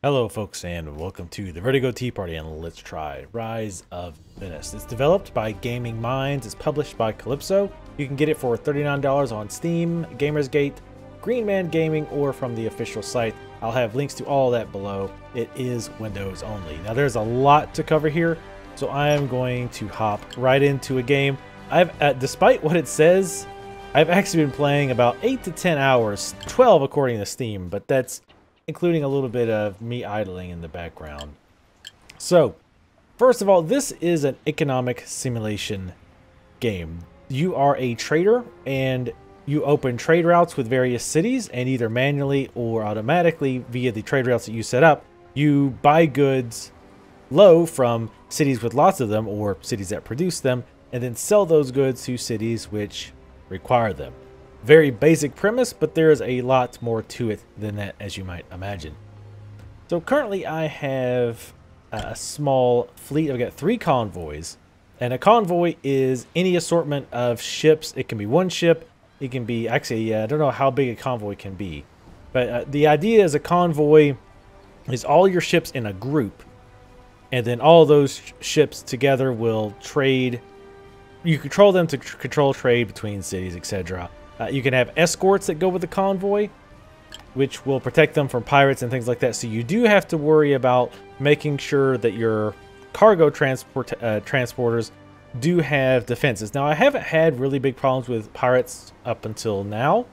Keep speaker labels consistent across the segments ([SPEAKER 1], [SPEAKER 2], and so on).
[SPEAKER 1] Hello folks and welcome to the Vertigo Tea Party and let's try Rise of Venice. It's developed by Gaming Minds, it's published by Calypso. You can get it for $39 on Steam, Gamersgate, Green Man Gaming, or from the official site. I'll have links to all that below. It is Windows only. Now there's a lot to cover here, so I am going to hop right into a game. Despite what it says, I've actually been playing about 8 to 10 hours, 12 according to Steam, but that's including a little bit of me idling in the background. So, first of all, this is an economic simulation game. You are a trader and you open trade routes with various cities, and either manually or automatically via the trade routes that you set up, you buy goods low from cities with lots of them or cities that produce them, and then sell those goods to cities which require them. Very basic premise, but there is a lot more to it than that, as you might imagine. So currently I have a small fleet. I've got 3 convoys, and a convoy is any assortment of ships. It can be one ship. It can be, actually, I don't know how big a convoy can be, but the idea is a convoy is all your ships in a group, and then all those ships together will trade. You control them to control trade between cities, etc. You can have escorts that go with the convoy, which will protect them from pirates and things like that. So you do have to worry about making sure that your cargo transporters do have defenses. Now, I haven't had really big problems with pirates up until now,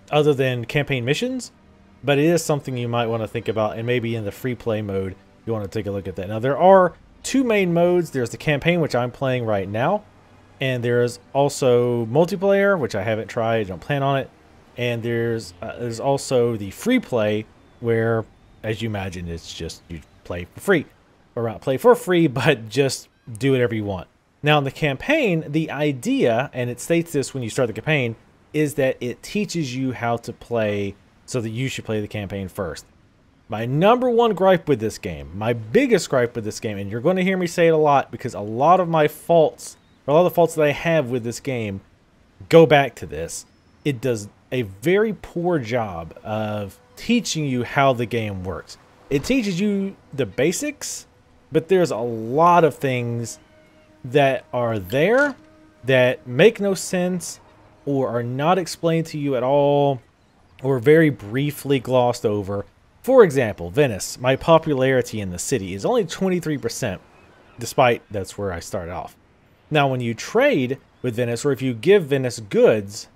[SPEAKER 1] other than campaign missions, but it is something you might want to think about, and maybe in the free play mode, you want to take a look at that. Now, there are 2 main modes. There's the campaign, which I'm playing right now, and there's also multiplayer, which I haven't tried, I don't plan on it. And there's also the free play, where, as you imagine, it's just you play for free. Or not play for free, but just do whatever you want. Now in the campaign, the idea, and it states this when you start the campaign, is that it teaches you how to play so that you should play the campaign first. My number one gripe with this game, my biggest gripe with this game, and you're going to hear me say it a lot because a lot of my faults, a lot of the faults that I have with this game go back to this. It does a very poor job of teaching you how the game works. It teaches you the basics, but there's a lot of things that are there that make no sense or are not explained to you at all or very briefly glossed over. For example, Venice, my popularity in the city is only 23%, despite that's where I started off. Now, when you trade with Venice, or if you give Venice goods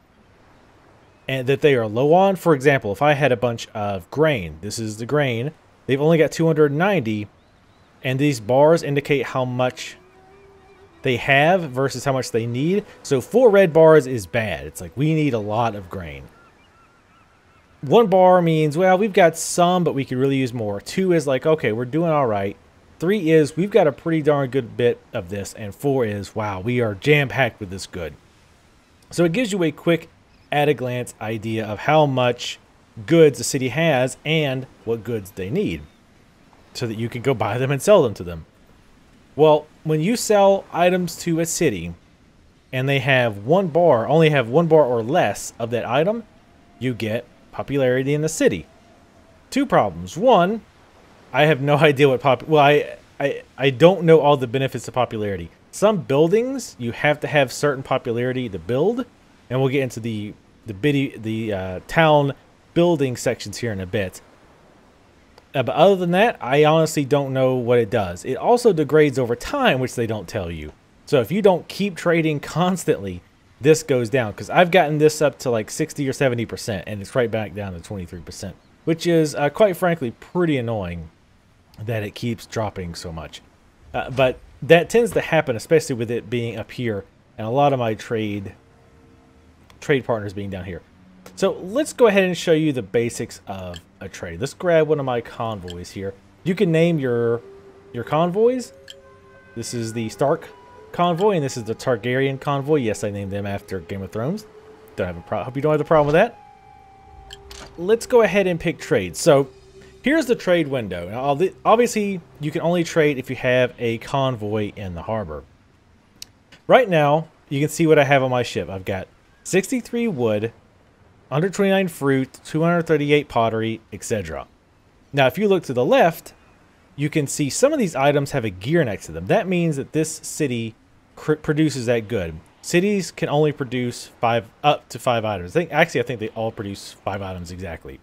[SPEAKER 1] and that they are low on, for example, if I had a bunch of grain, this is the grain, they've only got 290, and these bars indicate how much they have versus how much they need. So 4 red bars is bad. It's like, we need a lot of grain. 1 bar means, well, we've got some, but we could really use more. 2 is like, okay, we're doing all right. 3 is, we've got a pretty darn good bit of this. And 4 is, wow, we are jam-packed with this good. So it gives you a quick, at-a-glance idea of how much goods a city has and what goods they need, so that you can go buy them and sell them to them. Well, when you sell items to a city, and they have 1 bar, only have 1 bar or less of that item, you get popularity in the city. 2 problems. 1, I have no idea what I don't know all the benefits of popularity. Some buildings you have to have certain popularity to build, and we'll get into the town building sections here in a bit. But other than that, I honestly don't know what it does. It also degrades over time, which they don't tell you. So if you don't keep trading constantly, this goes down, because I've gotten this up to like 60 or 70%, and it's right back down to 23%, which is quite frankly pretty annoying that it keeps dropping so much. But that tends to happen, especially with it being up here and a lot of my trade partners being down here. So let's go ahead and show you the basics of a trade. Let's grab one of my convoys here. You can name your convoys. This is the Stark convoy, and this is the Targaryen convoy. Yes, I named them after Game of Thrones. Don't have a problem. Hope you don't have a problem with that. Let's go ahead and pick trade. So here's the trade window. Now, obviously, you can only trade if you have a convoy in the harbor. Right now, you can see what I have on my ship. I've got 63 wood, 129 fruit, 238 pottery, etc. Now, if you look to the left, you can see some of these items have a gear next to them. That means that this city produces that good. Cities can only produce up to 5 items. I think they all produce 5 items exactly.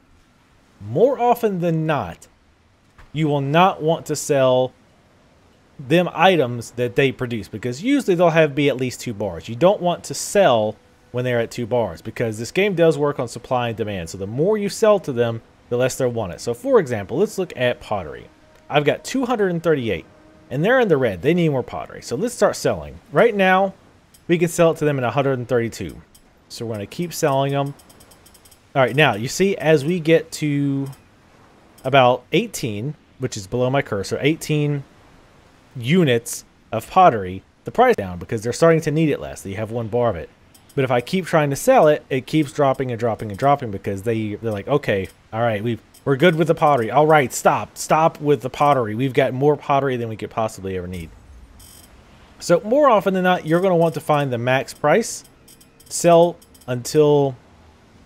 [SPEAKER 1] More often than not, you will not want to sell them items that they produce, because usually they'll be at least 2 bars. You don't want to sell when they're at 2 bars, because this game does work on supply and demand. So the more you sell to them, the less they'll want it. So for example, let's look at pottery. I've got 238 and they're in the red. They need more pottery. So let's start selling. Right now, we can sell it to them at 132. So we're going to keep selling them. All right, now you see, as we get to about 18, which is below my cursor, 18 units of pottery, the price down, because they're starting to need it less. You have 1 bar of it. But if I keep trying to sell it, it keeps dropping and dropping and dropping, because they're like, okay, all right, we're good with the pottery. All right, stop with the pottery. We've got more pottery than we could possibly ever need. So more often than not, you're going to want to find the max price, sell until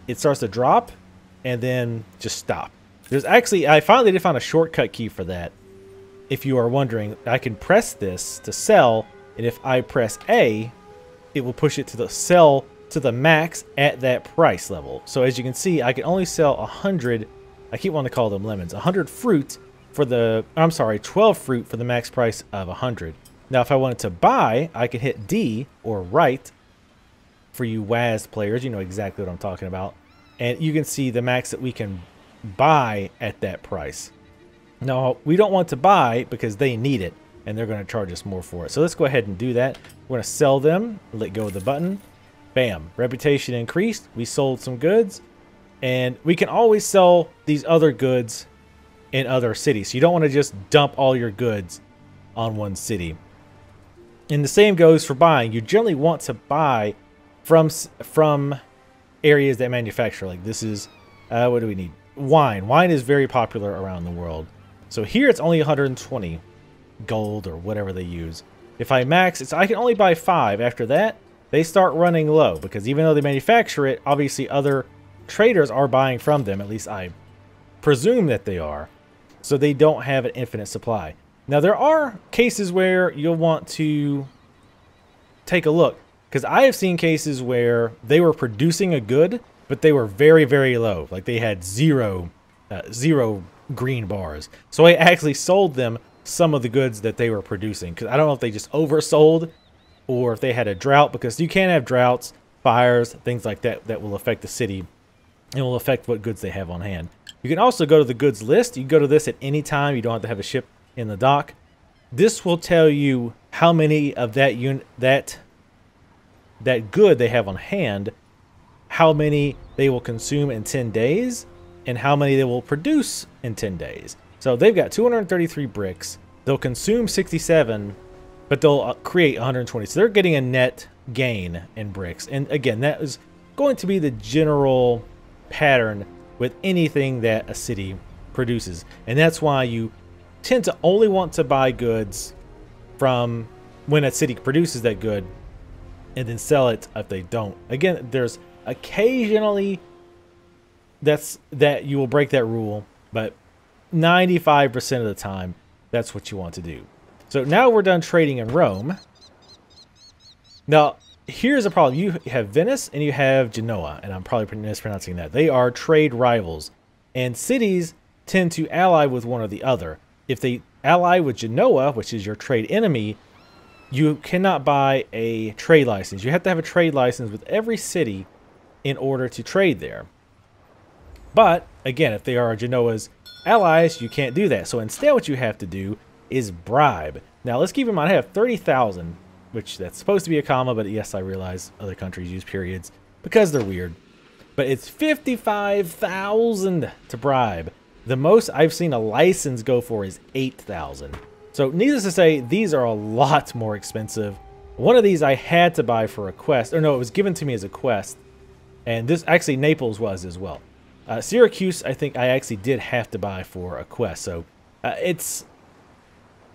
[SPEAKER 1] it starts to drop, and then just stop. I finally did find a shortcut key for that. If you are wondering, I can press this to sell, and if I press A, it will push it to the sell to the max at that price level. So as you can see, I can only sell 100. I keep wanting to call them lemons. 100 fruit for 12 fruit for the max price of 100. Now, if I wanted to buy, I can hit D or right. For you WAS players, you know exactly what I'm talking about. And you can see the max that we can buy at that price. Now, we don't want to buy because they need it, and they're going to charge us more for it. So let's go ahead and do that. We're going to sell them. Let go of the button. Bam. Reputation increased. We sold some goods. And we can always sell these other goods in other cities. So you don't want to just dump all your goods on one city. And the same goes for buying. You generally want to buy from areas that manufacture. Like this is, what do we need? Wine. Wine is very popular around the world. So here it's only 120 gold or whatever they use. If I max, I can only buy 5. After that, they start running low, because even though they manufacture it, obviously other traders are buying from them. At least I presume that they are. So they don't have an infinite supply. Now there are cases where you'll want to take a look, because I have seen cases where they were producing a good, but they were very, very low. Like they had zero green bars. So I actually sold them some of the goods that they were producing, because I don't know if they just oversold or if they had a drought, because you can have droughts, fires, things like that that will affect the city and will affect what goods they have on hand. You can also go to the goods list. You can go to this at any time. You don't have to have a ship in the dock. This will tell you how many of that good they have on hand, how many they will consume in 10 days, and how many they will produce in 10 days. So they've got 233 bricks. They'll consume 67, but they'll create 120. So they're getting a net gain in bricks. And again, that is going to be the general pattern with anything that a city produces. And that's why you tend to only want to buy goods from when a city produces that good and then sell it if they don't. Again, there's occasionally that you will break that rule, but 95% of the time, that's what you want to do. So now we're done trading in Rome. Now, here's a problem. You have Venice and you have Genoa, and I'm probably mispronouncing that. They are trade rivals, and cities tend to ally with one or the other. If they ally with Genoa, which is your trade enemy, you cannot buy a trade license. You have to have a trade license with every city in order to trade there. But, again, if they are Genoa's allies, you can't do that. So instead what you have to do is bribe. Now, let's keep in mind, I have 30,000, which that's supposed to be a comma, but yes, I realize other countries use periods because they're weird. But it's 55,000 to bribe. The most I've seen a license go for is 8,000. So needless to say, these are a lot more expensive. One of these I had to buy for a quest. Or no, it was given to me as a quest. And this, actually, Naples was as well. Syracuse, I think I actually did have to buy for a quest. So it's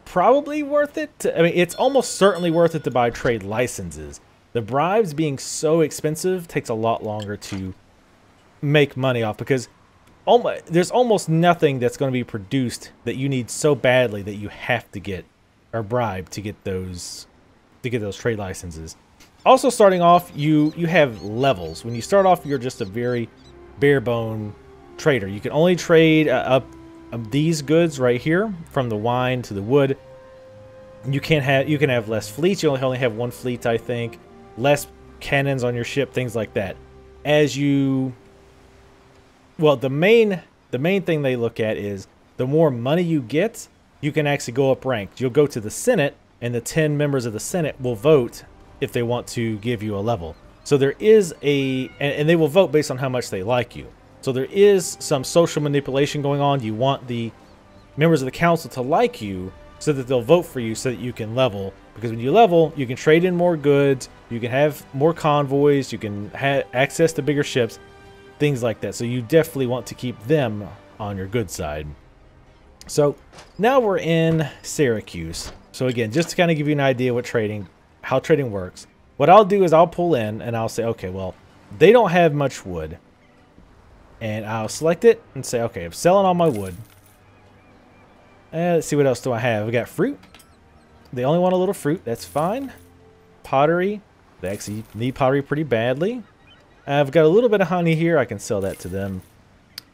[SPEAKER 1] probably worth it. I mean, it's almost certainly worth it to buy trade licenses. The bribes being so expensive takes a lot longer to make money off, because there's almost nothing that's going to be produced that you need so badly that you have to get or bribe to get those trade licenses. Also, starting off, you have levels. When you start off, you're just a very bare bone trader. You can only trade up these goods right here, from the wine to the wood. You can have less fleets. You only have one fleet, I think. Less cannons on your ship, things like that. Well, the main thing they look at is the more money you get, you can actually go up ranked. You'll go to the Senate, and the 10 members of the Senate will vote if they want to give you a level. So there is and they will vote based on how much they like you. So there is some social manipulation going on. You want the members of the council to like you so that they'll vote for you so that you can level. Because when you level, you can trade in more goods, you can have more convoys, you can have access to bigger ships, things like that. So you definitely want to keep them on your good side. So now we're in Syracuse. So again, just to kind of give you an idea how trading works, what I'll do is I'll pull in and I'll say, okay, well, they don't have much wood. And I'll select it and say, okay, I'm selling all my wood. And let's see, what else do I have? We got fruit. They only want a little fruit. That's fine. Pottery. They actually need pottery pretty badly. I've got a little bit of honey here. I can sell that to them.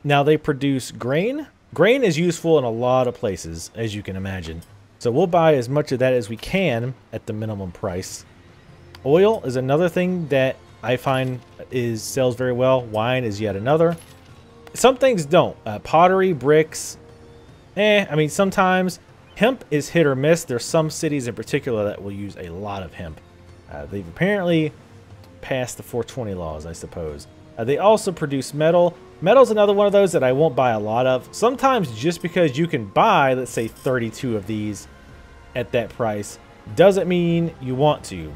[SPEAKER 1] Now they produce grain. Grain is useful in a lot of places, as you can imagine. So we'll buy as much of that as we can at the minimum price. Oil is another thing that I find sells very well. Wine is yet another. Some things don't. Pottery, bricks. I mean, sometimes hemp is hit or miss. There's some cities in particular that will use a lot of hemp. They've apparently passed the 420 laws, I suppose. They also produce metal. Metal's another one of those that I won't buy a lot of. Sometimes just because you can buy, let's say, 32 of these at that price, doesn't mean you want to.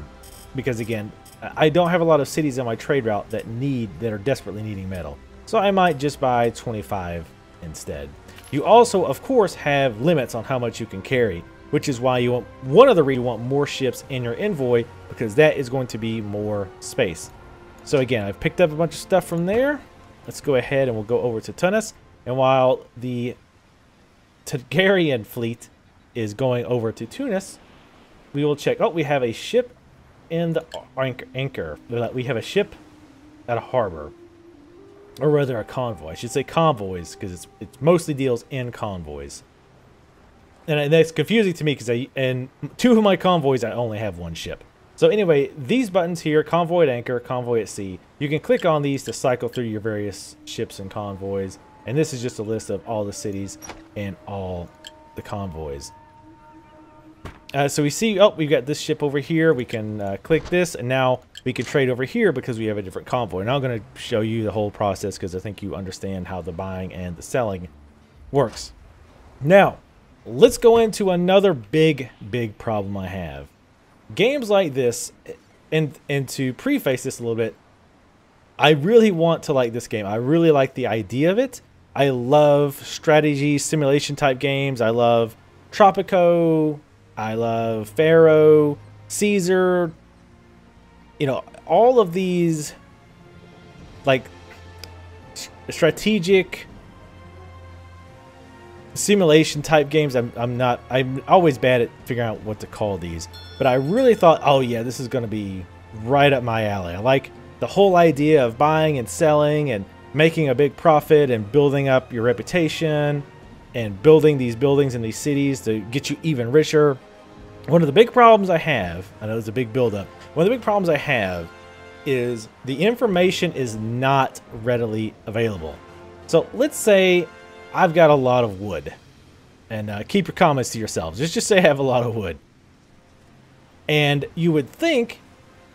[SPEAKER 1] Because again, I don't have a lot of cities on my trade route that are desperately needing metal. So I might just buy 25 instead. You also, of course, have limits on how much you can carry, which is why one of the reasons you want more ships in your envoy, because that is going to be more space. So again, I've picked up a bunch of stuff from there. Let's go ahead and we'll go over to Tunis. And while the Targaryen fleet is going over to Tunis, we will check. Oh, we have a ship in the anchor. We have a ship at a harbor. Or rather a convoy. I should say convoys, because it mostly deals in convoys. And that's confusing to me because in two of my convoys I only have one ship. So anyway, these buttons here, convoy at anchor, convoy at sea, you can click on these to cycle through your various ships and convoys. And this is just a list of all the cities and all the convoys. So we see, oh, we've got this ship over here. We can click this, and now we can trade over here because we have a different convoy. Now I'm going to show you the whole process because I think you understand how the buying and the selling works. Now, let's go into another big problem I have. Games like this, and to preface this a little bit, I really want to like this game. I really like the idea of it. I love strategy, simulation type games. I love Tropico. I love Pharaoh, Caesar. You know, all of these, like, strategic simulation type games. I'm always bad at figuring out what to call these, but I really thought, oh yeah, this is going to be right up my alley. I like the whole idea of buying and selling and making a big profit and building up your reputation and building these buildings in these cities to get you even richer. One of the big problems I have, I know it's a big buildup, one of the big problems I have is the information is not readily available. So let's say I've got a lot of wood, and keep your comments to yourselves. Just say I have a lot of wood. And you would think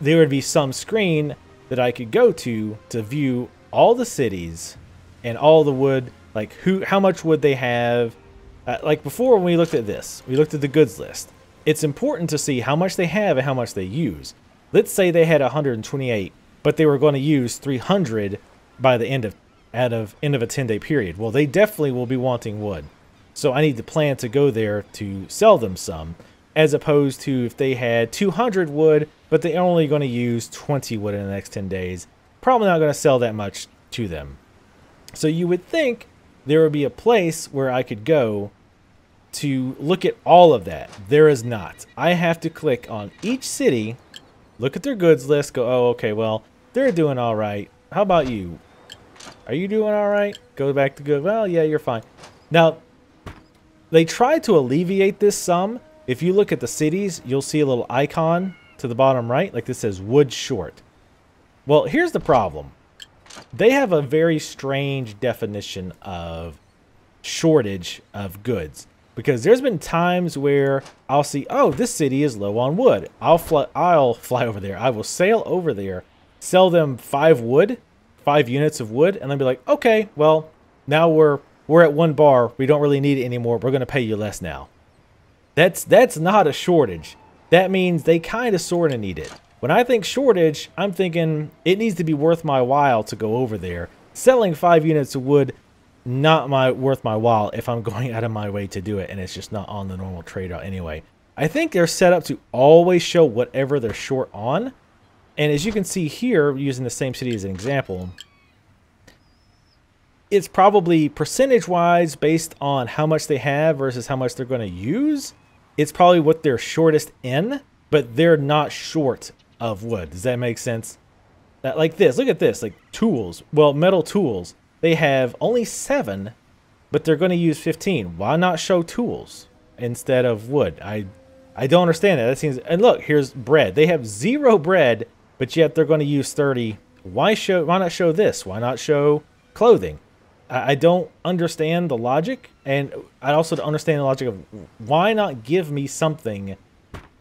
[SPEAKER 1] there would be some screen that I could go to view all the cities and all the wood, like how much wood they have. Like before when we looked at this, we looked at the goods list. It's important to see how much they have and how much they use. Let's say they had 128, but they were going to use 300 by the end of a 10-day period. Well, they definitely will be wanting wood. So I need to plan to go there to sell them some, as opposed to if they had 200 wood, but they're only going to use 20 wood in the next 10 days. Probably not going to sell that much to them. So you would think there would be a place where I could go to look at all of that. There is not. I have to click on each city, look at their goods list, go, oh, okay, well, they're doing all right. How about you? Are you doing all right? Go back to good. Well, yeah, you're fine. Now, they tried to alleviate this some. If you look at the cities, you'll see a little icon to the bottom right, like this says wood short. Well, here's the problem. They have a very strange definition of shortage of goods. Because there's been times where I'll see, oh, this city is low on wood. I'll fly over there. I will sail over there, sell them 5 units of wood, and then be like, okay, well, now we're at 1 bar. We don't really need it anymore. We're going to pay you less now. That's not a shortage. That means they kind of sort of need it. When I think shortage, I'm thinking it needs to be worth my while to go over there. Selling 5 units of wood, not worth my while if I'm going out of my way to do it, and it's just not on the normal trade route anyway. I think they're set up to always show whatever they're short on. And as you can see here, using the same city as an example, it's probably percentage-wise based on how much they have versus how much they're going to use. It's probably what they're shortest in, but they're not short of wood. Does that make sense? Like this, look at this, like tools. Well, metal tools. They have only 7, but they're going to use 15. Why not show tools instead of wood? I don't understand that. That seems. And look, here's bread. They have 0 bread, but yet they're going to use 30. Why not show this? Why not show clothing? I don't understand the logic, and I also don't understand the logic of why not give me something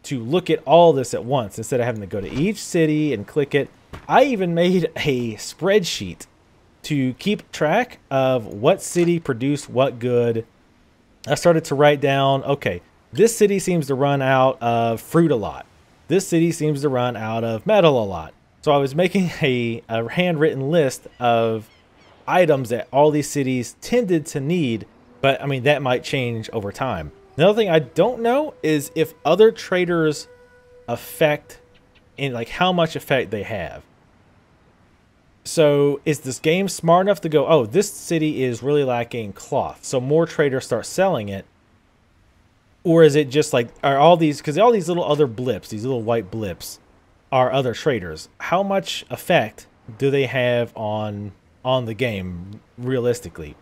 [SPEAKER 1] to look at all this at once instead of having to go to each city and click it. I even made a spreadsheet to keep track of what city produced what good. I started to write down, okay, this city seems to run out of fruit a lot. This city seems to run out of metal a lot. So I was making a handwritten list of items that all these cities tended to need, but I mean, that might change over time. Another thing I don't know is if other traders affect, and like how much effect they have. So is this game smart enough to go, oh, this city is really lacking cloth, so more traders start selling it? Or is it just like, are all these, because all these little other blips, these little white blips, are other traders? How much effect do they have on the game realistically?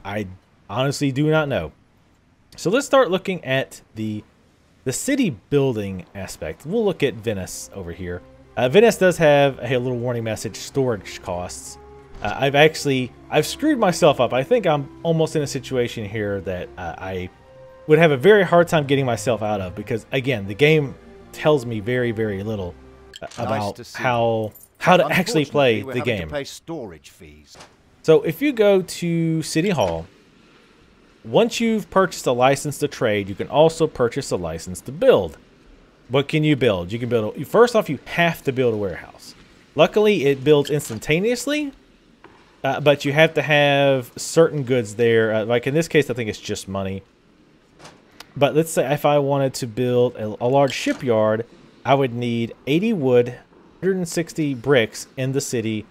[SPEAKER 1] I honestly do not know. So let's start looking at the city building aspect. We'll look at Venice over here. Venice does have a little warning message, storage costs. I've screwed myself up. I think I'm almost in a situation here that I would have a very hard time getting myself out of, because again, the game tells me very, very little about how to actually play the game.
[SPEAKER 2] To pay storage fees.
[SPEAKER 1] So if you go to City Hall, once you've purchased a license to trade, you can also purchase a license to build. What can you build? You can build, first off, you have to build a warehouse. Luckily, it builds instantaneously, but you have to have certain goods there. Like in this case, I think it's just money. But let's say if I wanted to build a large shipyard, I would need 80 wood, 160 bricks in the city,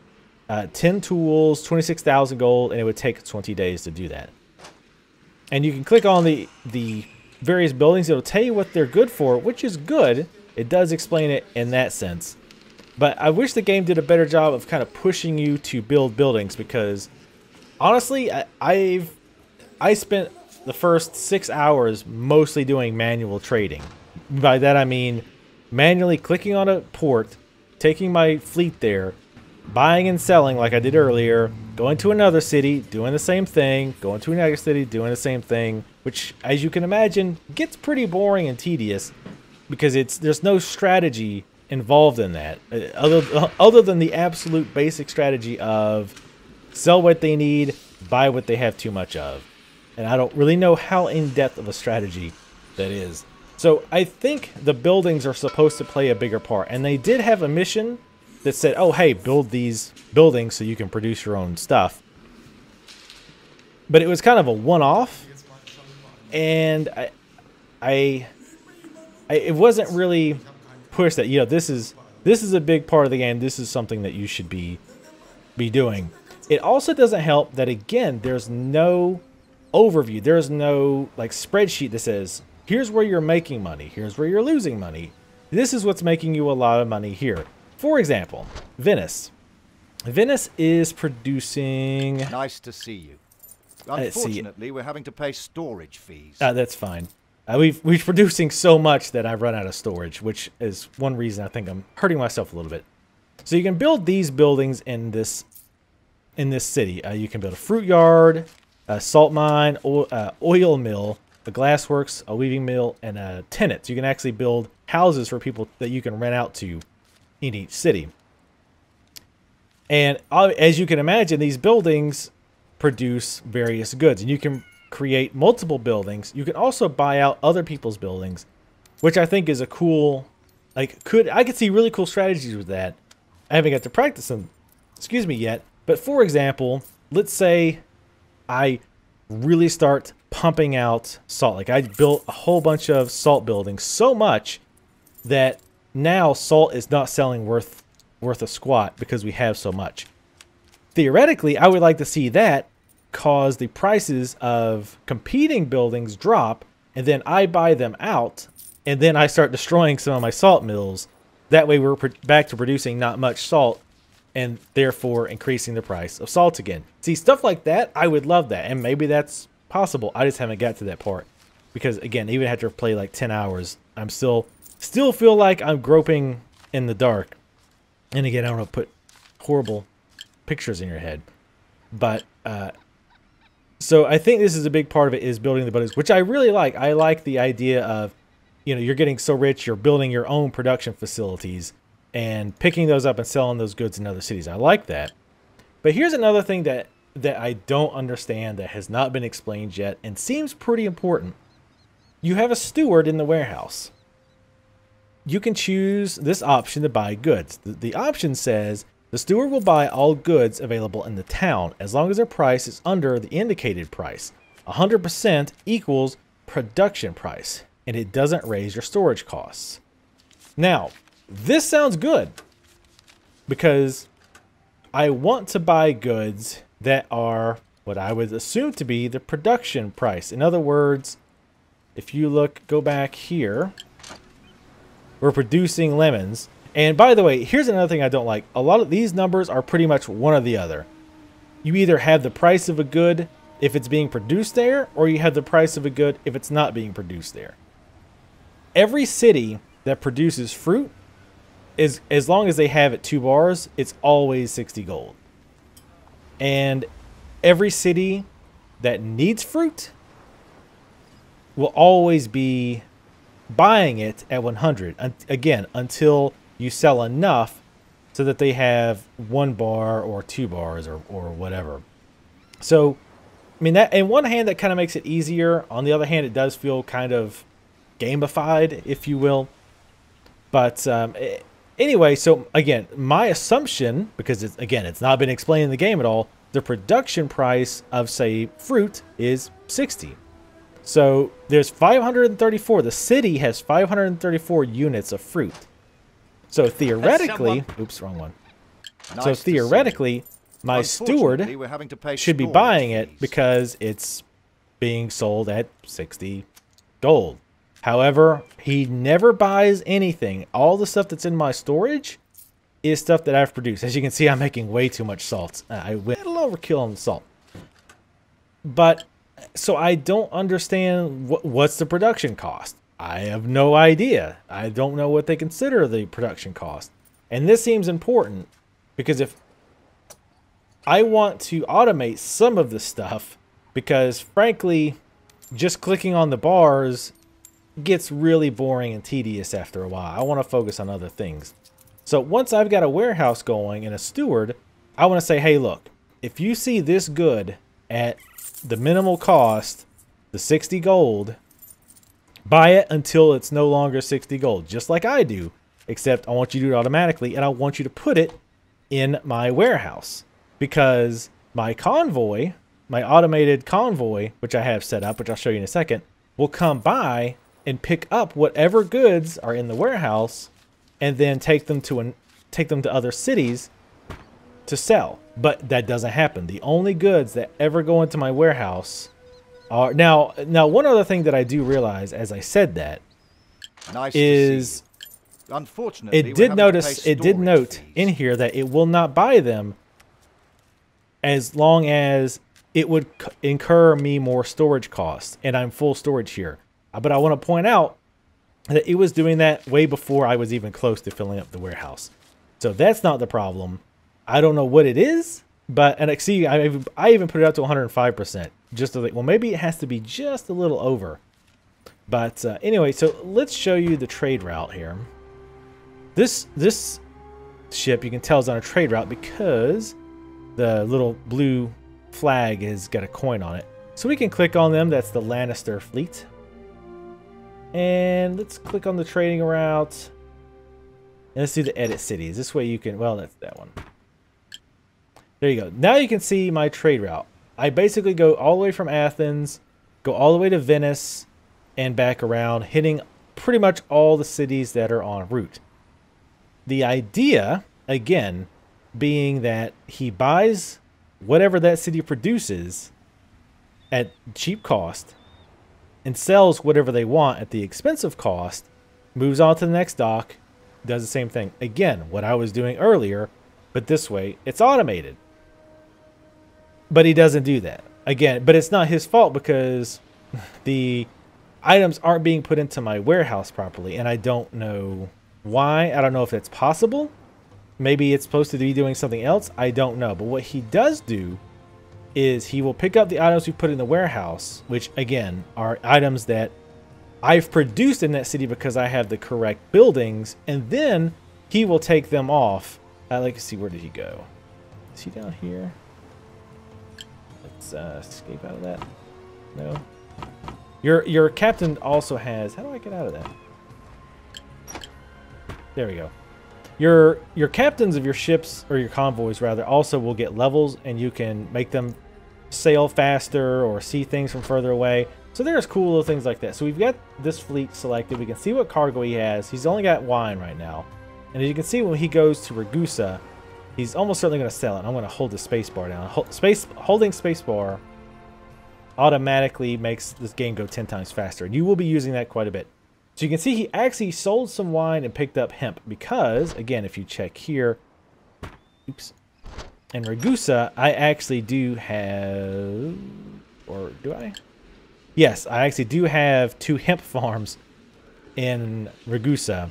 [SPEAKER 1] 10 tools, 26,000 gold, and it would take 20 days to do that. And you can click on the various buildings. It'll tell you what they're good for, which is good. It does explain it in that sense. But I wish the game did a better job of kind of pushing you to build buildings, because honestly, I spent the first 6 hours mostly doing manual trading. By that I mean manually clicking on a port, taking my fleet there, buying and selling like I did earlier, going to another city, doing the same thing, going to another city, doing the same thing, which, as you can imagine, gets pretty boring and tedious because there's no strategy involved in that, other than the absolute basic strategy of sell what they need, buy what they have too much of. And I don't really know how in-depth of a strategy that is. So I think the buildings are supposed to play a bigger part, and they did have a mission that said, oh, hey, build these buildings so you can produce your own stuff. But it was kind of a one-off, and it wasn't really pushed that, you know, this is a big part of the game. This is something that you should be doing. It also doesn't help that, again, there's no overview. There's no like spreadsheet that says, here's where you're making money. Here's where you're losing money. This is what's making you a lot of money here. For example, Venice. Venice is producing...
[SPEAKER 2] Nice to see you. Unfortunately, we're having to pay storage fees.
[SPEAKER 1] That's fine. We're producing so much that I've run out of storage, which is one reason I think I'm hurting myself a little bit. So you can build these buildings in this city. You can build a fruit yard, a salt mine, oil mill, a glassworks, a weaving mill, and a tenant. So you can actually build houses for people that you can rent out to in each city. And as you can imagine, these buildings produce various goods, and you can create multiple buildings. You can also buy out other people's buildings, which I think is a cool, I could see really cool strategies with that. I haven't got to practice them, yet. But for example, let's say I really start pumping out salt. Like I built a whole bunch of salt buildings, so much that now salt is not selling worth a squat because we have so much. Theoretically, I would like to see that cause the prices of competing buildings drop, and then I buy them out, and then I start destroying some of my salt mills. That way we're back to producing not much salt, and therefore increasing the price of salt again. See, stuff like that, I would love that, and maybe that's possible. I just haven't got to that part, because again, even after play like 10 hours, I'm still feel like I'm groping in the dark. And again, I don't want to put horrible pictures in your head, but so I think this is a big part of it, is building the buildings, which I really like. I like the idea of, you know, you're getting so rich, you're building your own production facilities and picking those up and selling those goods in other cities. I like that. But here's another thing that I don't understand, that has not been explained yet and seems pretty important. You have a steward in the warehouse. You can choose this option to buy goods. The option says the steward will buy all goods available in the town as long as their price is under the indicated price. 100% equals production price, and it doesn't raise your storage costs. Now, this sounds good because I want to buy goods that are what I would assume to be the production price. In other words, if you go back here, we're producing lemons. And by the way, here's another thing I don't like. A lot of these numbers are pretty much one or the other. You either have the price of a good if it's being produced there, or you have the price of a good if it's not being produced there. Every city that produces fruit, is, as long as they have it 2 bars, it's always 60 gold. And every city that needs fruit will always be buying it at 100. Again, until you sell enough so that they have 1 bar or 2 bars or whatever. So, I mean, that, in one hand, that kind of makes it easier. On the other hand, it does feel kind of gamified, if you will. But anyway, so again, my assumption, because it's not been explained in the game at all, the production price of, say, fruit is 60. So there's 534. The city has 534 units of fruit. So theoretically, oops, wrong one. Nice. So theoretically, my steward should be buying it because it's being sold at 60 gold. However, he never buys anything. All the stuff that's in my storage is stuff that I've produced. As you can see, I'm making way too much salt. I went a little overkill on the salt. But, so I don't understand what's the production cost. I have no idea. I don't know what they consider the production cost. And this seems important because if I want to automate some of the stuff, because frankly, just clicking on the bars gets really boring and tedious after a while. I want to focus on other things. So once I've got a warehouse going and a steward, I want to say, hey, look, if you see this good at the minimal cost, the 60 gold, buy it until it's no longer 60 gold, just like I do, except I want you to do it automatically, and I want you to put it in my warehouse, because my convoy, my automated convoy, which I have set up, which I'll show you in a second, will come by and pick up whatever goods are in the warehouse and then take them to other cities to sell. But that doesn't happen. The only goods that ever go into my warehouse are now one other thing that I do realize as I said that is
[SPEAKER 2] unfortunately
[SPEAKER 1] it did note in here that it will not buy them as long as it would incur me more storage costs, and I'm full storage here. But I want to point out that it was doing that way before I was even close to filling up the warehouse. So that's not the problem. I don't know what it is, but, and see, I even put it up to 105%. Just to, well, maybe it has to be just a little over. But anyway, so let's show you the trade route here. This ship, you can tell, is on a trade route because the little blue flag has got a coin on it. So we can click on them. That's the Lannister fleet. And let's click on the trading route. And let's do the edit cities. This way you can, well, that's that one. There you go. Now you can see my trade route. I basically go all the way from Athens, go all the way to Venice, and back around, hitting pretty much all the cities that are en route. The idea, again, being that he buys whatever that city produces at cheap cost and sells whatever they want at the expensive cost, moves on to the next dock, does the same thing. Again, what I was doing earlier, but this way, it's automated. But he doesn't do that. Again, but it's not his fault because the items aren't being put into my warehouse properly, and I don't know why. I don't know if it's possible. Maybe it's supposed to be doing something else. I don't know. But what he does do is he will pick up the items we put in the warehouse, which, again, are items that I've produced in that city because I have the correct buildings, and then he will take them off. I'd like to see, where did he go? Is he down here? Let's escape out of that. No. Your captain also has, how do I get out of that? There we go. Your captains of your ships, or your convoys rather, also will get levels, and you can make them sail faster or see things from further away. So there's cool little things like that. So we've got this fleet selected. We can see what cargo he has. He's only got wine right now. And as you can see, when he goes to Ragusa, he's almost certainly going to sell it. I'm going to hold the space bar down. Holding space bar automatically makes this game go 10 times faster. And you will be using that quite a bit. So you can see he actually sold some wine and picked up hemp because, again, if you check here, oops, in Ragusa, I actually do have, or do I? Yes, I actually do have 2 hemp farms in Ragusa,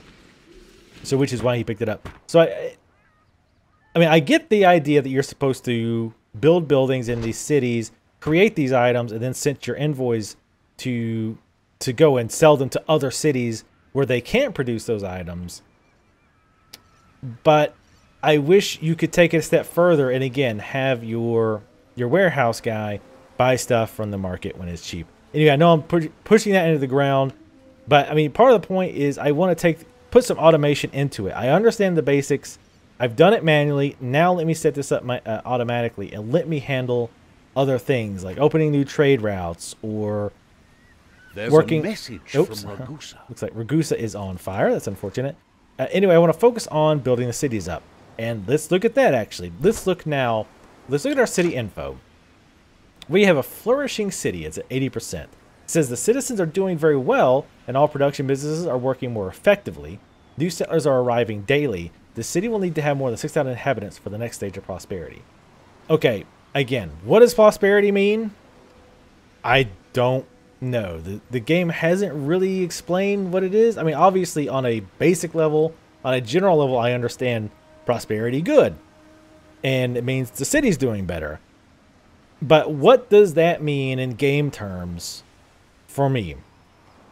[SPEAKER 1] so which is why he picked it up. So I mean, I get the idea that you're supposed to build buildings in these cities, create these items, and then send your envoys to go and sell them to other cities where they can't produce those items. But I wish you could take it a step further and, again, have your warehouse guy buy stuff from the market when it's cheap. Anyway, I know I'm pushing that into the ground, but I mean, part of the point is I want to put some automation into it. I understand the basics. I've done it manually. Now let me set this up automatically and let me handle other things like opening new trade routes or working.
[SPEAKER 2] There's a message
[SPEAKER 1] Oops.
[SPEAKER 2] from Ragusa.
[SPEAKER 1] Looks like Ragusa is on fire. That's unfortunate. Anyway, I want to focus on building the cities up. And let's look at that, actually. Let's look at our city info. We have a flourishing city. It's at 80%. It says the citizens are doing very well and all production businesses are working more effectively. New settlers are arriving daily. The city will need to have more than 6,000 inhabitants for the next stage of prosperity. Okay, again, what does prosperity mean? I don't know. The game hasn't really explained what it is. I mean, obviously on a basic level, on a general level, I understand prosperity good. And it means the city's doing better. But what does that mean in game terms for me?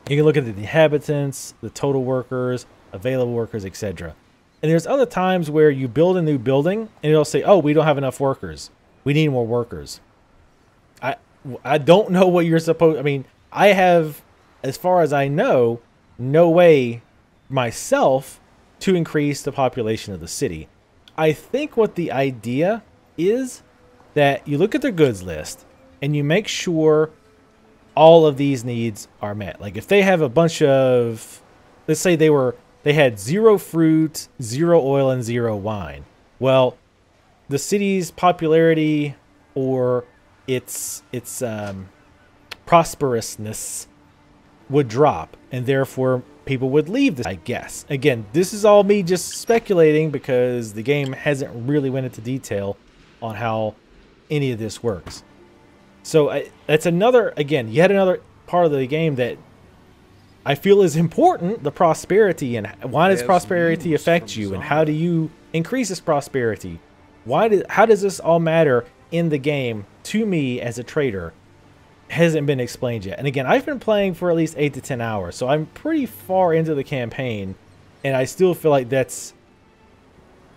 [SPEAKER 1] You can look at the inhabitants, the total workers, available workers, etc. And there's other times where you build a new building and it'll say, oh, we don't have enough workers. We need more workers. I don't know what you're supposed... I mean, I have, as far as I know, no way myself to increase the population of the city. I think what the idea is that you look at their goods list and you make sure all of these needs are met. Like if they have a bunch of, let's say they had 0 fruit, 0 oil, and 0 wine. Well, the city's popularity or its prosperousness would drop, and therefore people would leave this, I guess. Again, this is all me just speculating because the game hasn't really went into detail on how any of this works. So that's another, again, yet another part of the game that I feel is important, the prosperity, and why does prosperity affect you, and how do you increase this prosperity? How does this all matter in the game to me as a trader? Hasn't been explained yet. And again, I've been playing for at least 8 to 10 hours, so I'm pretty far into the campaign, and I still feel like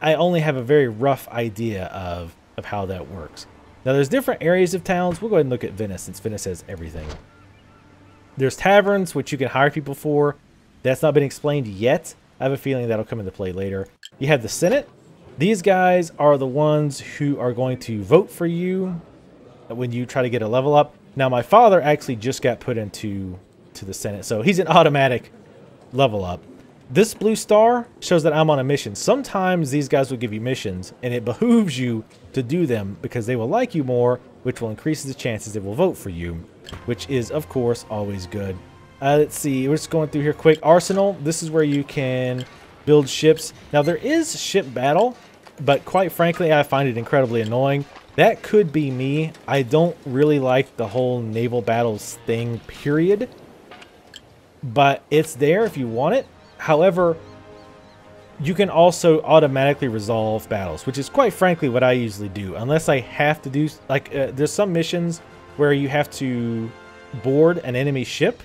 [SPEAKER 1] I only have a very rough idea of how that works. Now, there's different areas of towns. We'll go ahead and look at Venice, since Venice has everything. There's taverns, which you can hire people for. That's not been explained yet. I have a feeling that'll come into play later. You have the Senate. These guys are the ones who are going to vote for you when you try to get a level up. Now, my father actually just got put into the Senate, so he's an automatic level up. This blue star shows that I'm on a mission. Sometimes these guys will give you missions, and it behooves you to do them because they will like you more, which will increase the chances they will vote for you, which is, of course, always good. Let's see. We're just going through here quick. Arsenal. This is where you can build ships. Now, there is ship battle, but quite frankly, I find it incredibly annoying. That could be me. I don't really like the whole naval battles thing, period. But it's there if you want it. However, you can also automatically resolve battles, which is quite frankly what I usually do. Unless I have to do, like, there's some missions where you have to board an enemy ship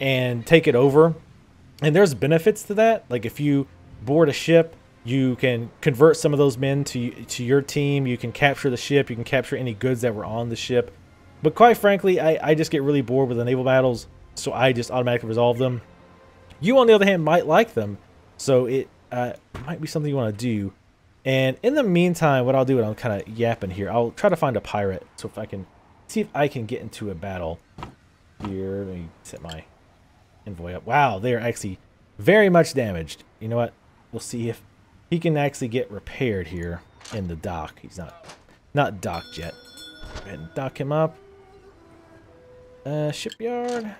[SPEAKER 1] and take it over. And there's benefits to that. Like, if you board a ship, you can convert some of those men to your team. You can capture the ship. You can capture any goods that were on the ship. But quite frankly, I just get really bored with the naval battles, so I just automatically resolve them. You, on the other hand, might like them, so it might be something you want to do. And in the meantime, what I'll do, and I'm kind of yapping here, I'll try to find a pirate. So if I can see if I can get into a battle here. Let me set my envoy up. Wow, they are actually very much damaged. You know what? We'll see if he can actually get repaired here in the dock. He's not docked yet. Go ahead and dock him up. Shipyard.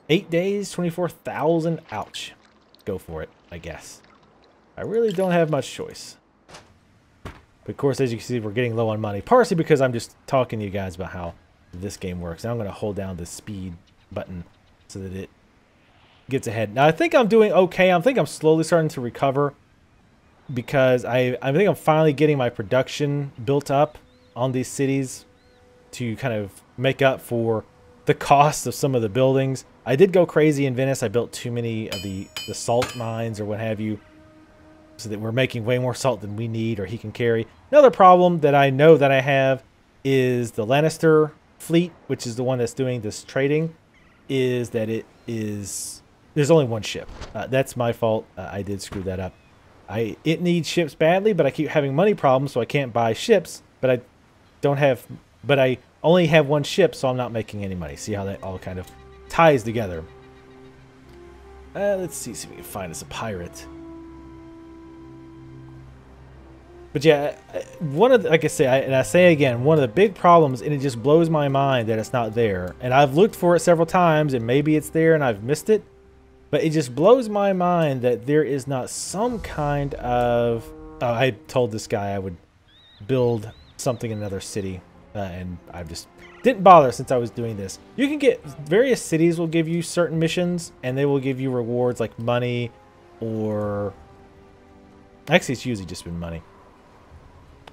[SPEAKER 1] 8 days, 24,000. Ouch. Go for it, I guess. I really don't have much choice. But of course, as you can see, we're getting low on money. Partially because I'm just talking to you guys about how this game works. And I'm going to hold down the speed button so that it gets ahead. Now, I think I'm doing okay. I think I'm slowly starting to recover because I think I'm finally getting my production built up on these cities to kind of make up for the cost of some of the buildings. I did go crazy in Venice. I built too many of the salt mines or what have you, so that we're making way more salt than we need or he can carry. Another problem that I know that I have is the Lannister fleet, which is the one that's doing this trading, is that there's only one ship. That's my fault. I did screw that up. It needs ships badly, but I keep having money problems, so I can't buy ships. But I only have one ship, so I'm not making any money. See how that all kind of ties together. Let's see if we can find us a pirate. But yeah, like I say, I say again, one of the big problems, and it just blows my mind that it's not there. And I've looked for it several times, and maybe it's there and I've missed it. But it just blows my mind that there is not some kind of... I told this guy I would build something in another city, and I just didn't bother since I was doing this. You can get... Various cities will give you certain missions, and they will give you rewards like money or... Actually, it's usually just been money.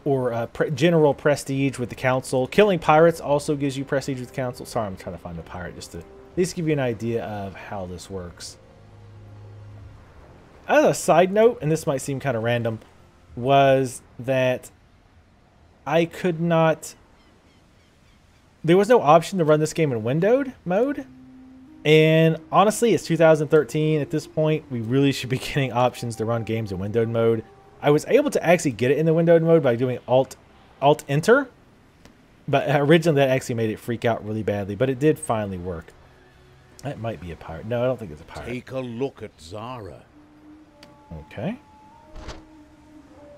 [SPEAKER 1] Or general prestige with the council. Killing pirates also gives you prestige with the council. Sorry, I'm trying to find a pirate just to at least give you an idea of how this works. As a side note, and this might seem kind of random, was that I could not... There was no option to run this game in windowed mode. And honestly, it's 2013. At this point, we really should be getting options to run games in windowed mode. I was able to actually get it in the windowed mode by doing Alt-Enter. But originally, that actually made it freak out really badly. But it did finally work. That might be a pirate. No, I don't think it's a pirate.
[SPEAKER 3] Take a look at Zara.
[SPEAKER 1] Okay.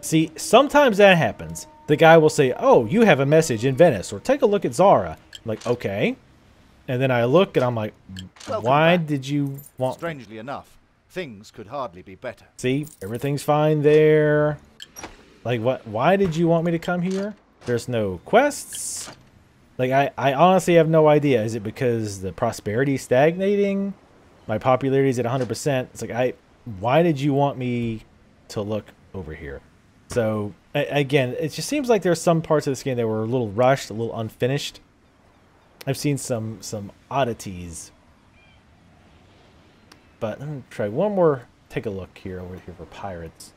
[SPEAKER 1] See, sometimes that happens. The guy will say, oh, you have a message in Venice, or take a look at Zara. I'm like, okay. And then I look and I'm like, why did you want...
[SPEAKER 2] Strangely enough, things could hardly be better.
[SPEAKER 1] See, everything's fine there. Like, what? Why did you want me to come here? There's no quests. Like, I honestly have no idea. Is it because the prosperity is stagnating? My popularity is at 100%. It's like, why did you want me to look over here? So, again, it just seems like there's some parts of this game that were a little rushed, a little unfinished. I've seen some oddities. But let me try one more. Take a look here over here for pirates.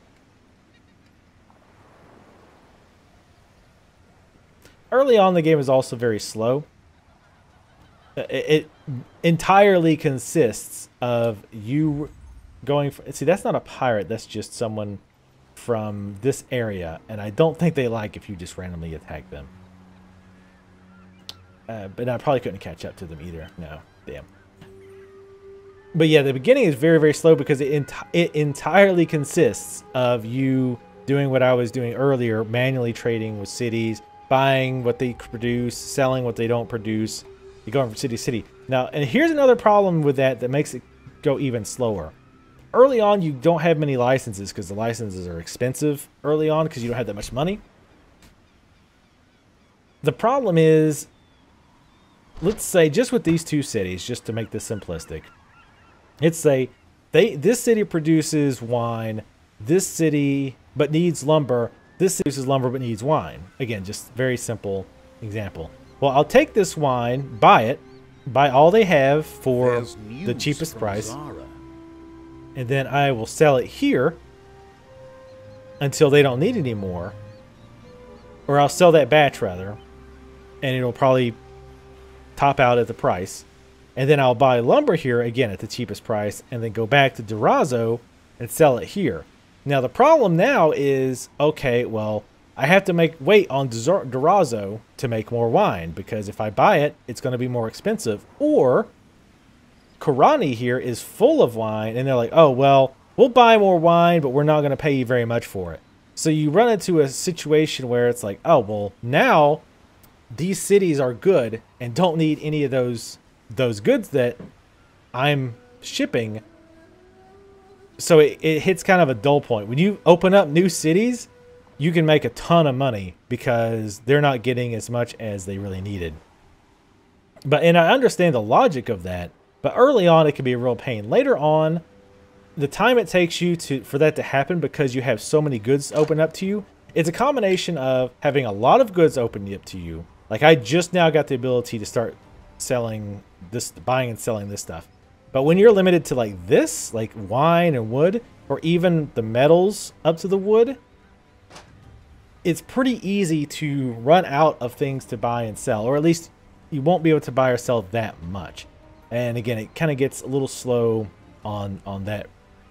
[SPEAKER 1] Early on, the game is also very slow. It entirely consists of you going... See, that's not a pirate. That's just someone from this area. And I don't think they like if you just randomly attack them. But I probably couldn't catch up to them either. No, damn. But yeah, the beginning is very, very slow because it entirely consists of you doing what I was doing earlier, manually trading with cities, buying what they produce, selling what they don't produce. You're going from city to city. Now, and here's another problem with that makes it go even slower. Early on, you don't have many licenses because the licenses are expensive early on because you don't have that much money. The problem is, let's say just with these two cities, just to make this simplistic, let's say this city produces wine, this city but needs lumber, this city produces lumber but needs wine. Again, just very simple example. Well, I'll take this wine, buy all they have for the cheapest price,
[SPEAKER 2] Zara.
[SPEAKER 1] and then I will sell it here until they don't need it anymore. Or I'll sell that batch rather, and it'll probably top out at the price. And then I'll buy lumber here again at the cheapest price and then go back to Durazzo and sell it here. Now the problem now is, okay, well, I have to wait on Durazzo to make more wine because if I buy it, it's going to be more expensive. Or Karani here is full of wine and they're like, oh, well, we'll buy more wine, but we're not going to pay you very much for it. So you run into a situation where it's like, oh, well, now these cities are good and don't need any of those goods that I'm shipping. So it hits kind of a dull point. When you open up new cities, you can make a ton of money because they're not getting as much as they really needed. And I understand the logic of that, but early on it can be a real pain. Later on, the time it takes you for that to happen because you have so many goods open up to you, it's a combination of having a lot of goods open up to you. Like I just now got the ability to start selling this, buying and selling this stuff. But when you're limited to like this, like wine and wood, or even the metals up to the wood, it's pretty easy to run out of things to buy and sell, or at least you won't be able to buy or sell that much. And again, it kind of gets a little slow on that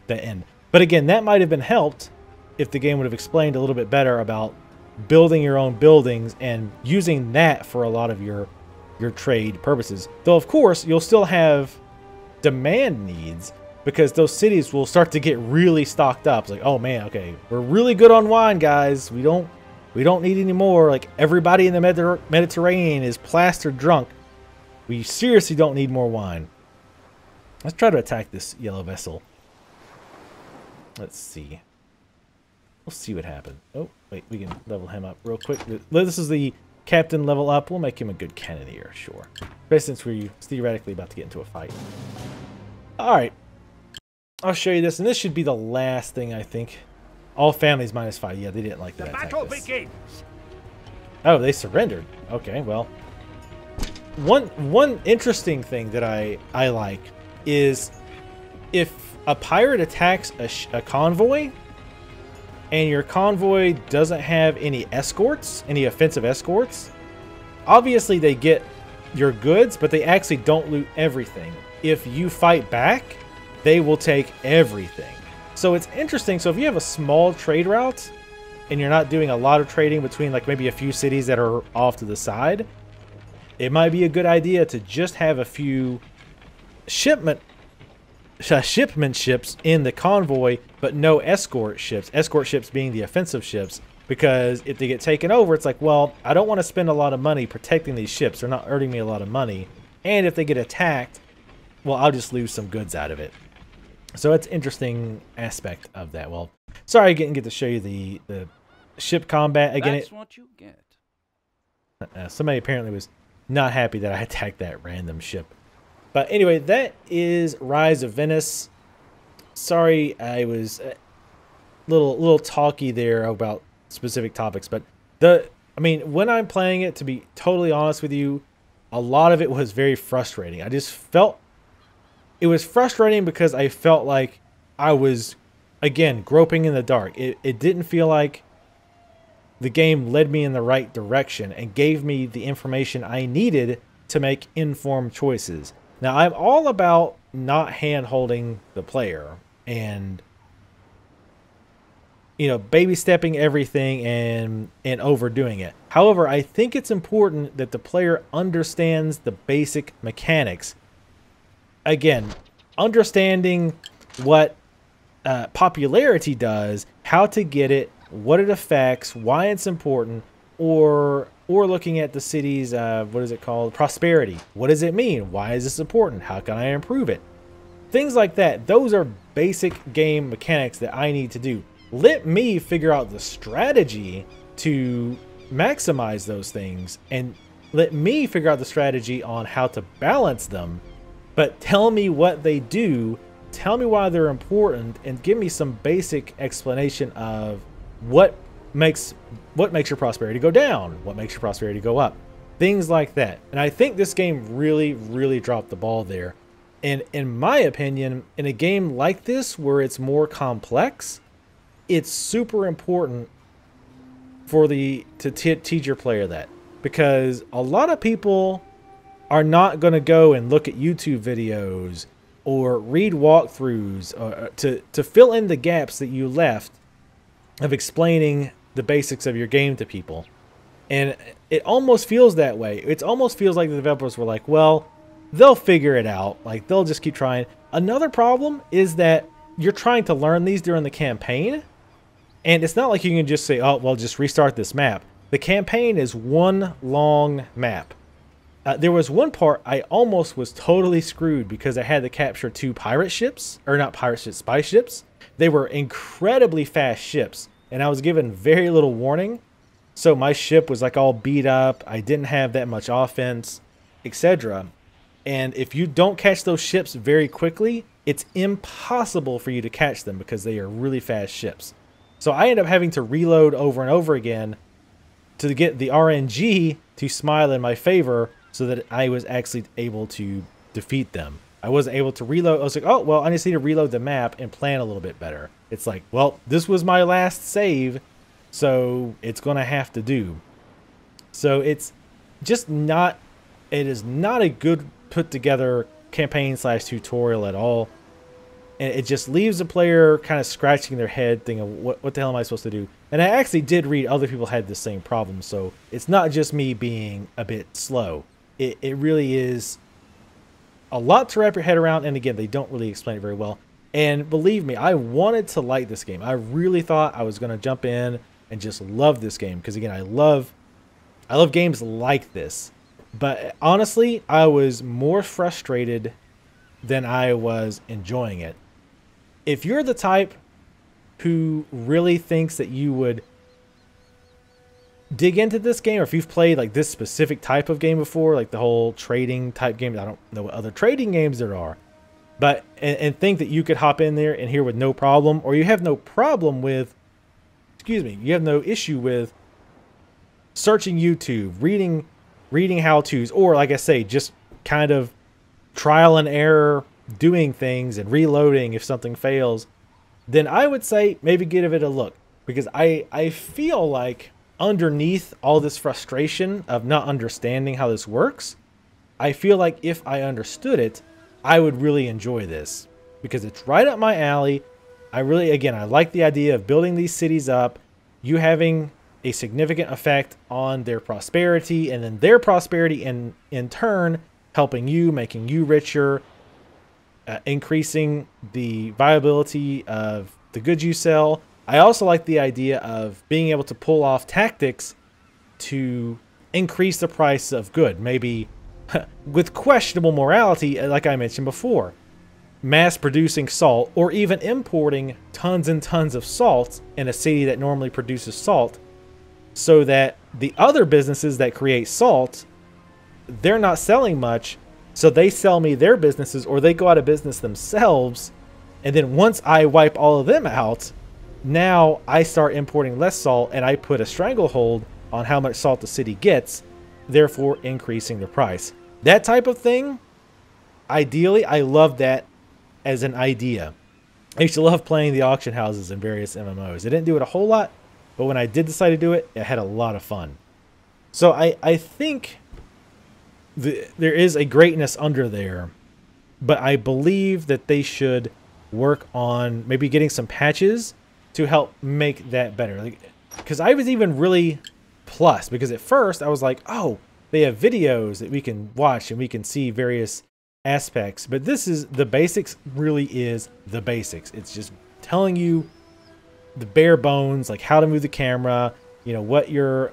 [SPEAKER 1] end. But again, that might have been helped if the game would have explained a little bit better about building your own buildings and using that for a lot of your trade purposes. Though of course you'll still have demand needs because those cities will start to get really stocked up. It's like, oh man, okay, we're really good on wine, guys. We don't need any more. Like everybody in the Mediterranean is plastered drunk. We seriously don't need more wine. Let's try to attack this yellow vessel. Let's see. We'll see what happens. Oh, wait, we can level him up real quick. This is the captain level up. We'll make him a good cannoneer, sure. Especially since we're theoretically about to get into a fight. Alright. I'll show you this, and this should be the last thing, I think. All families -5. Yeah, they didn't like that. The battle begins. Oh, they surrendered. Okay, well. One interesting thing that I like is if a pirate attacks a convoy and your convoy doesn't have any escorts, any offensive escorts, obviously they get your goods, but they actually don't loot everything. If you fight back, they will take everything. So it's interesting. So if you have a small trade route and you're not doing a lot of trading between like maybe a few cities that are off to the side, it might be a good idea to just have a few shipment shipment ships in the convoy, but no escort ships. Escort ships being the offensive ships, because if they get taken over, it's like, well, I don't want to spend a lot of money protecting these ships. They're not earning me a lot of money. And if they get attacked, well, I'll just lose some goods out of it. So it's an interesting aspect of that. Well, sorry I didn't get to show you the ship combat. Again,
[SPEAKER 3] That's what you get.
[SPEAKER 1] Somebody apparently was not happy that I attacked that random ship. But anyway, that is Rise of Venice. Sorry, I was a little talky there about specific topics, but I mean, when I'm playing it, to be totally honest with you, a lot of it was very frustrating. I just felt it was frustrating because I felt like I was, again, groping in the dark. It didn't feel like the game led me in the right direction and gave me the information I needed to make informed choices. Now, I'm all about not hand-holding the player and, you know, baby stepping everything and overdoing it. However, I think it's important that the player understands the basic mechanics. Again, understanding what popularity does, how to get it, what it affects, why it's important, or looking at the city's what is it called, prosperity. What does it mean? Why is this important? How can I improve it? Things like that. Those are basic game mechanics that I need to do. Let me figure out the strategy to maximize those things, and let me figure out the strategy on how to balance them. But tell me what they do, tell me why they're important, and give me some basic explanation of what makes your prosperity go down, what makes your prosperity go up, things like that. And I think this game really dropped the ball there. And in my opinion, in a game like this where it's more complex, it's super important to teach your player that, because a lot of people are not going to go and look at YouTube videos or read walkthroughs or to fill in the gaps that you left of explaining the basics of your game to people. And it almost feels that way. It almost feels like the developers were like, well, they'll figure it out. Like, they'll just keep trying. Another problem is that you're trying to learn these during the campaign, and it's not like you can just say, oh, well, just restart this map. The campaign is one long map. There was one part I almost was totally screwed because I had to capture 2 pirate ships, or not pirate ships, spy ships. They were incredibly fast ships, and I was given very little warning. So my ship was like all beat up. I didn't have that much offense, etc. And if you don't catch those ships very quickly, it's impossible for you to catch them because they are really fast ships. So I ended up having to reload over and over again to get the RNG to smile in my favor so that I was actually able to defeat them. I wasn't able to reload. I was like, oh, well, I just need to reload the map and plan a little bit better. It's like, well, this was my last save, so it's going to have to do. So it's just not, it is not a good put together campaign / tutorial at all. And it just leaves the player kind of scratching their head thinking, what the hell am I supposed to do? And I actually did read other people had the same problem. So it's not just me being a bit slow. It really is a lot to wrap your head around. And again, they don't really explain it very well. And believe me, I wanted to like this game. I really thought I was going to jump in and just love this game. Because again, I love games like this. But honestly, I was more frustrated than I was enjoying it. If you're the type who really thinks that you would dig into this game, or if you've played like this specific type of game before, like the whole trading type game, I don't know what other trading games there are, but and think that you could hop in there and here with no problem, or you have no problem with, you have no issue with searching YouTube, reading how-tos, or like I say, just kind of trial and error doing things and reloading if something fails, then I would say maybe give it a look. Because I feel like underneath all this frustration of not understanding how this works, I feel like if I understood it, I would really enjoy this. Because it's right up my alley. I like the idea of building these cities up, you having a significant effect on their prosperity, and then their prosperity in turn helping you, making you richer. increasing the viability of the goods you sell. I also like the idea of being able to pull off tactics to increase the price of good, maybe with questionable morality, like I mentioned before. Mass producing salt, or even importing tons and tons of salt in a city that normally produces salt, so that the other businesses that create salt, they're not selling much, so they sell me their businesses, or they go out of business themselves, and then once I wipe all of them out, now I start importing less salt, and I put a stranglehold on how much salt the city gets, therefore increasing the price. That type of thing, ideally, I love that as an idea. I used to love playing the auction houses in various MMOs. I didn't do it a whole lot, but when I did decide to do it, I had a lot of fun. So I think there is a greatness under there, but I believe that they should work on maybe getting some patches to help make that better. Because I was even really plus, because at first I was like, oh, they have videos that we can watch and we can see various aspects, but this is the basics. Really is the basics. It's just telling you the bare bones, like how to move the camera, you know, what your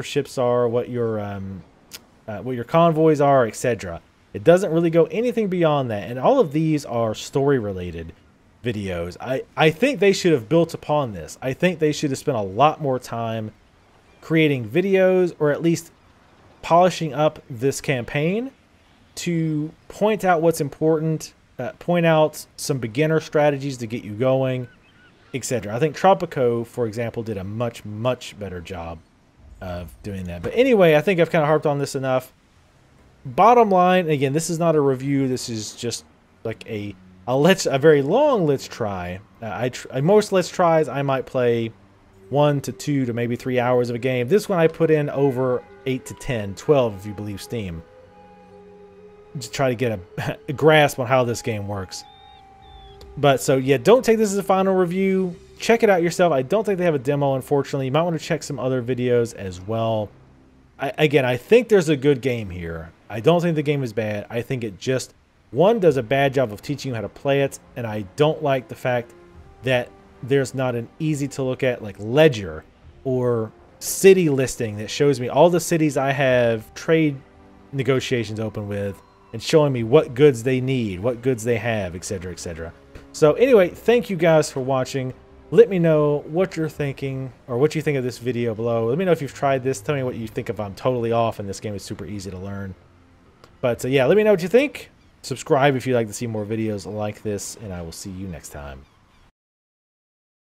[SPEAKER 1] ships are, what your convoys are, etc. It doesn't really go anything beyond that, and all of these are story related videos. I think they should have built upon this. I think they should have spent a lot more time creating videos, or at least polishing up this campaign to point out what's important, point out some beginner strategies to get you going, etc. I think Tropico, for example, did a much better job of doing that. But anyway, I think I've kind of harped on this enough. Bottom line, again, this is not a review. This is just like a very long let's try. Most let's tries I might play 1 to 2 to maybe 3 hours of a game. This one I put in over 8 to 10, 12 if you believe Steam. Just try to get a grasp on how this game works. But so yeah, don't take this as a final review. Check it out yourself. I don't think they have a demo, unfortunately. You might want to check some other videos as well. Again, I think there's a good game here. I don't think the game is bad. I think it just, one, does a bad job of teaching you how to play it, and I don't like the fact that there's not an easy to look at like ledger or city listing that shows me all the cities I have trade negotiations open with, and showing me what goods they need, what goods they have, etc., etc. So anyway, thank you guys for watching. Let me know what you're thinking, or what you think of this video below. Let me know if you've tried this. Tell me what you think if I'm totally off and this game is super easy to learn. But yeah, let me know what you think. Subscribe if you'd like to see more videos like this, and I will see you next time.